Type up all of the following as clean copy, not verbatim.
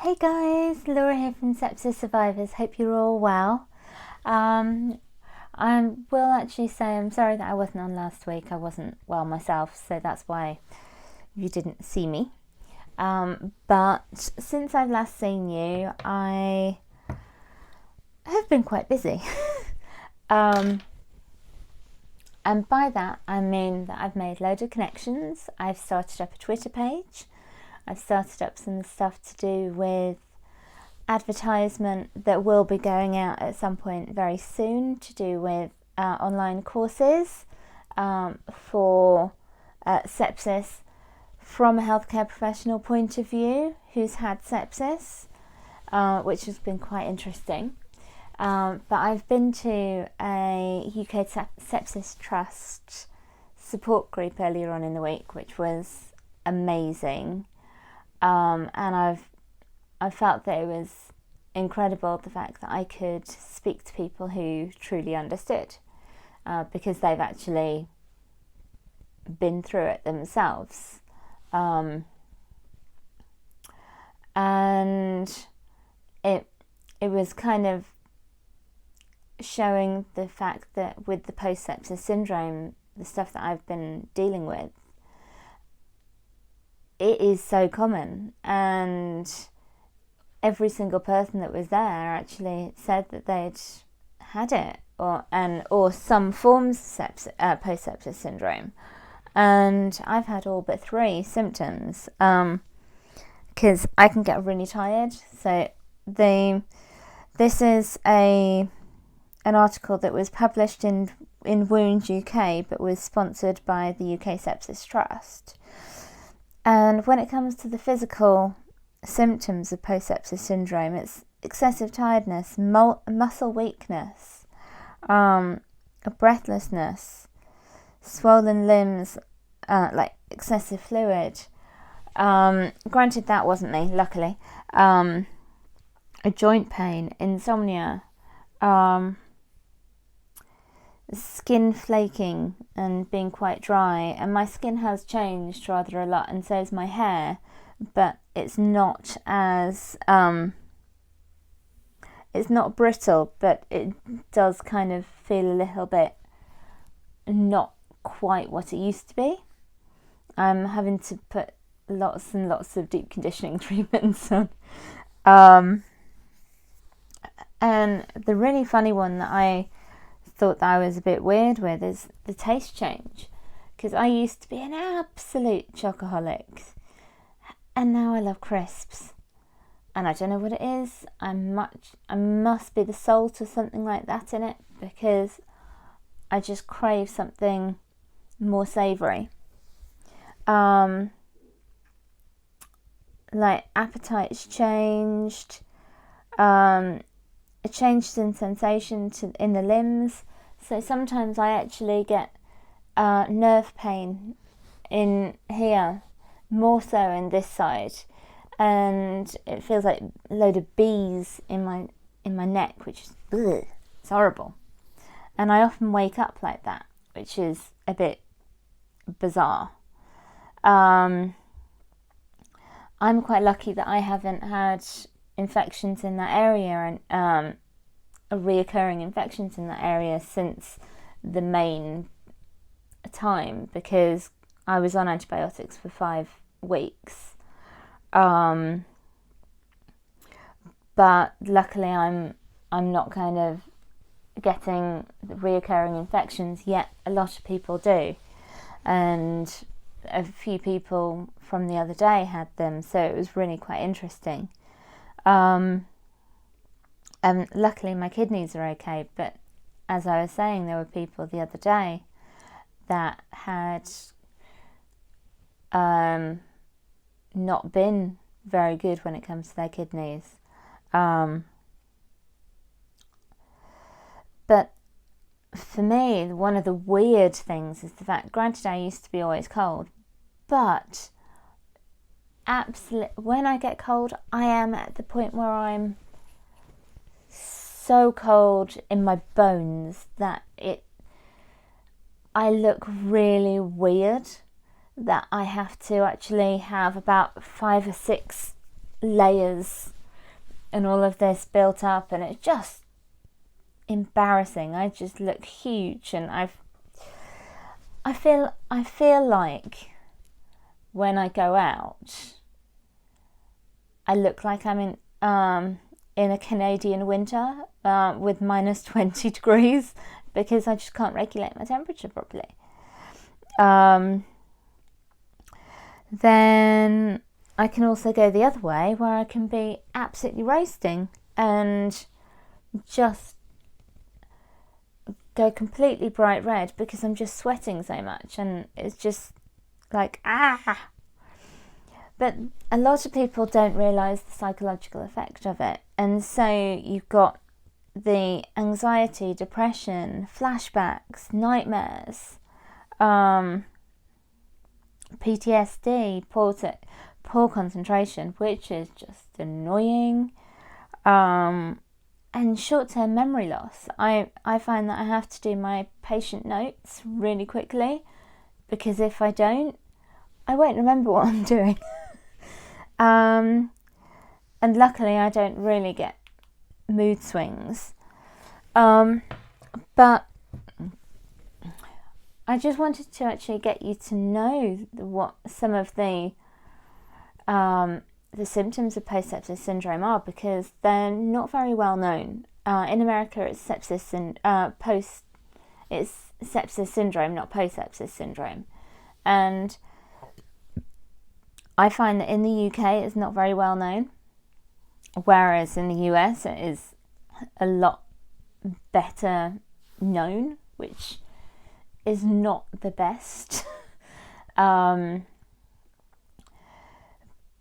Hey guys, Laura here from Sepsis Survivors. Hope you're all well. I will actually say I'm sorry that I wasn't on last week. I wasn't well myself, so that's why you didn't see me. But since I've last seen you, I have been quite busy. And by that, I mean that I've made loads of connections. I've started up a Twitter page. I've started up some stuff to do with advertisement that will be going out at some point very soon to do with online courses for sepsis from a healthcare professional point of view who's had sepsis, which has been quite interesting. But I've been to a UK Sepsis Trust support group earlier on in the week, which was amazing. And I felt that it was incredible, the fact that I could speak to people who truly understood, because they've actually been through it themselves. And it was kind of showing the fact that with the post-sepsis syndrome, the stuff that I've been dealing with, it is so common, and every single person that was there actually said that they'd had it or some forms of post-sepsis syndrome, and I've had all but 3 symptoms because I can get really tired. So this is an article that was published in Wound UK, but was sponsored by the UK Sepsis Trust. And when it comes to the physical symptoms of post-sepsis syndrome, it's excessive tiredness, muscle weakness, breathlessness, swollen limbs, like excessive fluid. Granted, that wasn't me, luckily. A joint pain, insomnia, skin flaking and being quite dry, and my skin has changed rather a lot, and so has my hair, but it's not as it's not brittle, but it does kind of feel a little bit not quite what it used to be. I'm having to put lots and lots of deep conditioning treatments on. And the really funny one that I thought that I was a bit weird with is the taste change, because I used to be an absolute chocoholic, and now I love crisps, and I don't know what it is. I must be the salt or something like that in it, because I just crave something more savoury. Like appetite's changed, a change in sensation in the limbs. So sometimes I actually get nerve pain in here, more so in this side, and it feels like a load of bees in my neck, which is it's horrible. And I often wake up like that, which is a bit bizarre. I'm quite lucky that I haven't had infections in that area, and reoccurring infections in that area since the main time, because I was on antibiotics for 5 weeks. But luckily I'm not kind of getting reoccurring infections yet. A lot of people do, and a few people from the other day had them, so it was really quite interesting. And luckily my kidneys are okay, but as I was saying, there were people the other day that had not been very good when it comes to their kidneys. But for me, one of the weird things is the fact, granted I used to be always cold, but when I get cold, I am at the point where I'm so cold in my bones that I look really weird, that I have to actually have about 5 or 6 layers and all of this built up, and it's just embarrassing. I just look huge, and I feel like when I go out, I look like I'm in a Canadian winter with minus 20 degrees, because I just can't regulate my temperature properly. Then I can also go the other way, where I can be absolutely roasting and just go completely bright red because I'm just sweating so much, and it's just like, ah. But a lot of people don't realise the psychological effect of it, and so you've got the anxiety, depression, flashbacks, nightmares, PTSD, poor concentration, which is just annoying, and short-term memory loss. I find that I have to do my patient notes really quickly, because if I don't, I won't remember what I'm doing. And luckily I don't really get mood swings. But I just wanted to actually get you to know what some of the symptoms of post-sepsis syndrome are, because they're not very well known. In America, it's sepsis and it's sepsis syndrome, not post-sepsis syndrome. And I find that in the UK it's not very well known, whereas in the US it is a lot better known, which is not the best.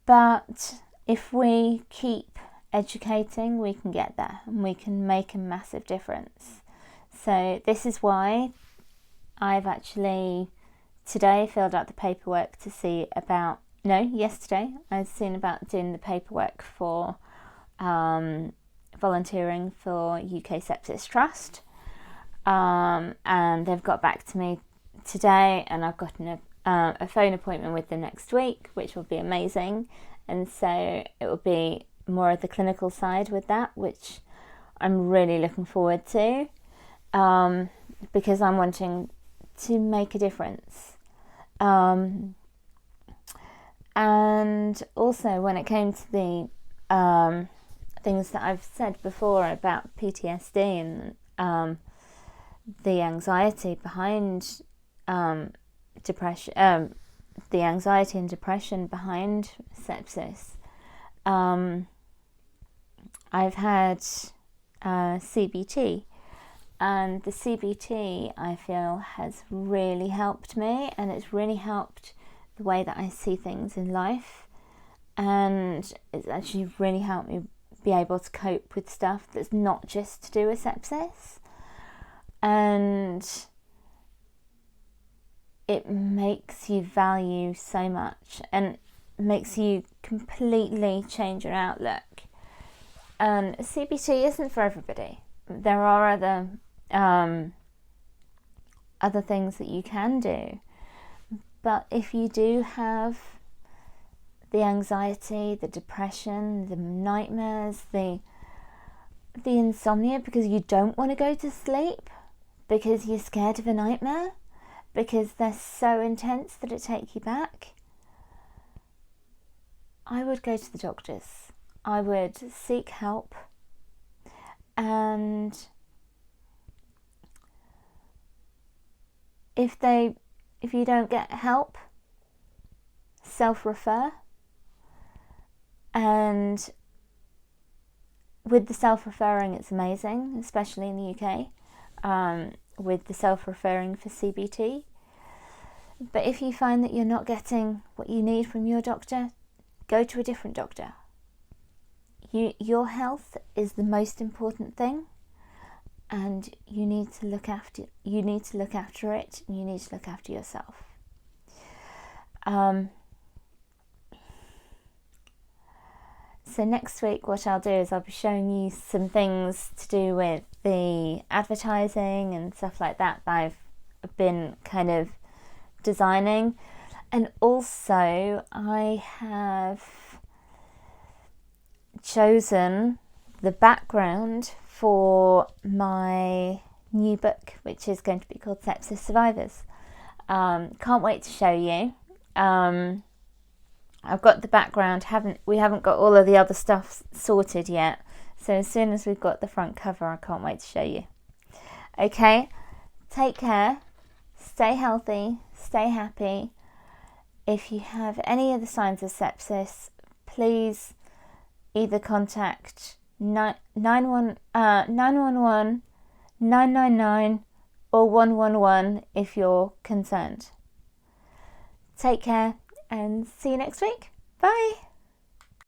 But if we keep educating, we can get there, and we can make a massive difference. So this is why I've actually today filled out the paperwork to see about, yesterday I'd seen about doing the paperwork for volunteering for UK Sepsis Trust, and they've got back to me today, and I've gotten a phone appointment with them next week, which will be amazing. And so it will be more of the clinical side with that, which I'm really looking forward to, because I'm wanting to make a difference. And also, when it came to the things that I've said before about PTSD and the anxiety behind depression, the anxiety and depression behind sepsis, I've had CBT, and the CBT I feel has really helped me, and it's really helped the way that I see things in life, and it's actually really helped me be able to cope with stuff that's not just to do with sepsis. And it makes you value so much, and makes you completely change your outlook. And CBT isn't for everybody. There are other things that you can do, but if you do have the anxiety, the depression, the nightmares, the insomnia because you don't want to go to sleep, because you're scared of a nightmare, because they're so intense that it takes you back, I would go to the doctors. I would seek help, and if you don't get help, self-refer. And with the self-referring, it's amazing, especially in the UK, with the self-referring for CBT. But if you find that you're not getting what you need from your doctor, go to a different doctor. Your health is the most important thing, and you need to look after it, and you need to look after yourself. So next week what I'll do is I'll be showing you some things to do with the advertising and stuff like that I've been kind of designing. And also I have chosen the background for my new book, which is going to be called Sepsis Survivors. Can't wait to show you. I've got the background, we haven't got all of the other stuff sorted yet, so as soon as we've got the front cover, I can't wait to show you. Okay, take care, stay healthy, stay happy. If you have any of the signs of sepsis, please either contact 911, 999 or 111 if you're concerned. Take care and see you next week. Bye.